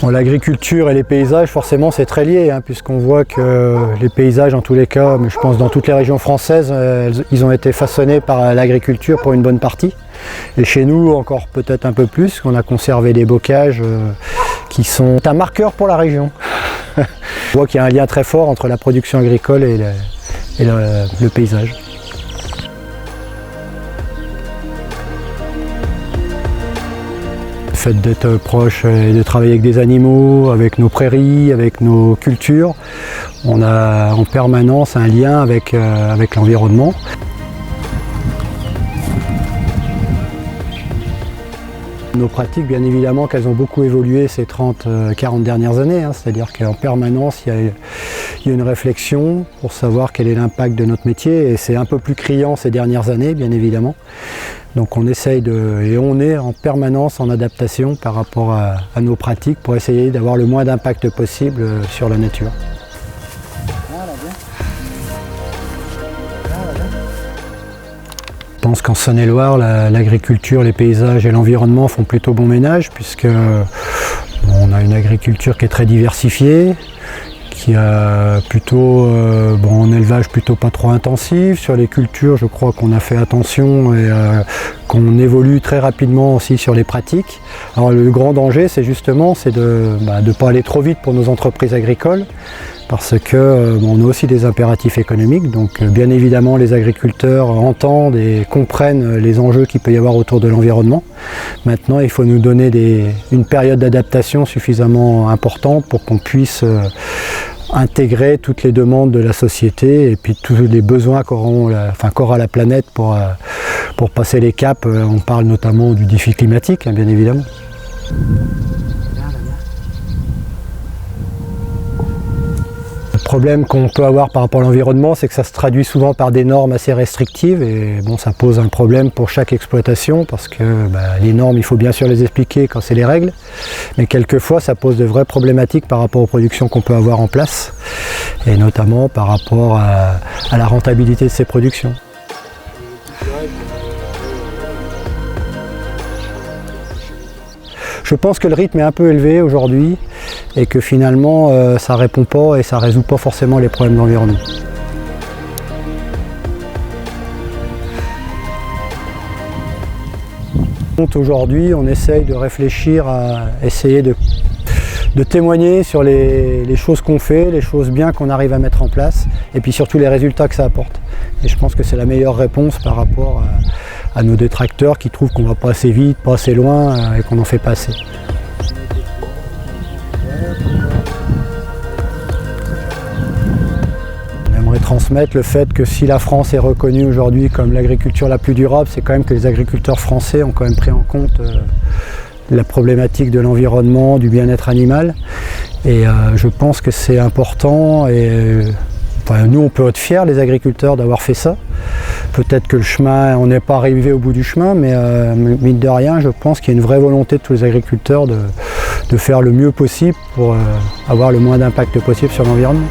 Bon, l'agriculture et les paysages, forcément, c'est très lié, hein, puisqu'on voit que les paysages, en tous les cas, mais je pense dans toutes les régions françaises, ils ont été façonnés par l'agriculture pour une bonne partie. Et chez nous, encore peut-être un peu plus, qu'on a conservé des bocages qui sont un marqueur pour la région. On voit qu'il y a un lien très fort entre la production agricole et le paysage. Le fait d'être proche et de travailler avec des animaux, avec nos prairies, avec nos cultures, on a en permanence un lien avec l'environnement. Nos pratiques, bien évidemment, qu'elles ont beaucoup évolué ces 30-40 dernières années, hein, c'est-à-dire qu'en permanence, il y a une réflexion pour savoir quel est l'impact de notre métier, et c'est un peu plus criant ces dernières années, bien évidemment. Donc on essaye et on est en permanence en adaptation par rapport à nos pratiques pour essayer d'avoir le moins d'impact possible sur la nature. Je pense qu'en Saône-et-Loire, l'agriculture, les paysages et l'environnement font plutôt bon ménage, puisque on a une agriculture qui est très diversifiée, qui a plutôt un élevage plutôt pas trop intensif. Sur les cultures, je crois qu'on a fait attention et qu'on évolue très rapidement aussi sur les pratiques. Alors le grand danger, c'est justement de ne pas aller trop vite pour nos entreprises agricoles, parce qu'on a aussi des impératifs économiques. Donc bien évidemment, les agriculteurs entendent et comprennent les enjeux qu'il peut y avoir autour de l'environnement. Maintenant, il faut nous donner une période d'adaptation suffisamment importante pour qu'on puisse intégrer toutes les demandes de la société et puis tous les besoins qu'aura la planète pour passer les caps. On parle notamment du défi climatique, hein, bien évidemment. Le problème qu'on peut avoir par rapport à l'environnement, c'est que ça se traduit souvent par des normes assez restrictives, et bon, ça pose un problème pour chaque exploitation, parce que les normes, il faut bien sûr les expliquer quand c'est les règles, mais quelquefois ça pose de vraies problématiques par rapport aux productions qu'on peut avoir en place, et notamment par rapport à la rentabilité de ces productions. Je pense que le rythme est un peu élevé aujourd'hui et que finalement ça ne répond pas et ça ne résout pas forcément les problèmes d'environnement. Aujourd'hui, on essaye de réfléchir à essayer de témoigner sur les choses qu'on fait, les choses bien qu'on arrive à mettre en place, et puis surtout les résultats que ça apporte. Et je pense que c'est la meilleure réponse par rapport à nos détracteurs qui trouvent qu'on ne va pas assez vite, pas assez loin et qu'on n'en fait pas assez. On aimerait transmettre le fait que si la France est reconnue aujourd'hui comme l'agriculture la plus durable, c'est quand même que les agriculteurs français ont quand même pris en compte la problématique de l'environnement, du bien-être animal. Et je pense que c'est important. Et nous, on peut être fiers, les agriculteurs, d'avoir fait ça. Peut-être que le chemin, on n'est pas arrivé au bout du chemin, mais mine de rien, je pense qu'il y a une vraie volonté de tous les agriculteurs de faire le mieux possible pour avoir le moins d'impact possible sur l'environnement.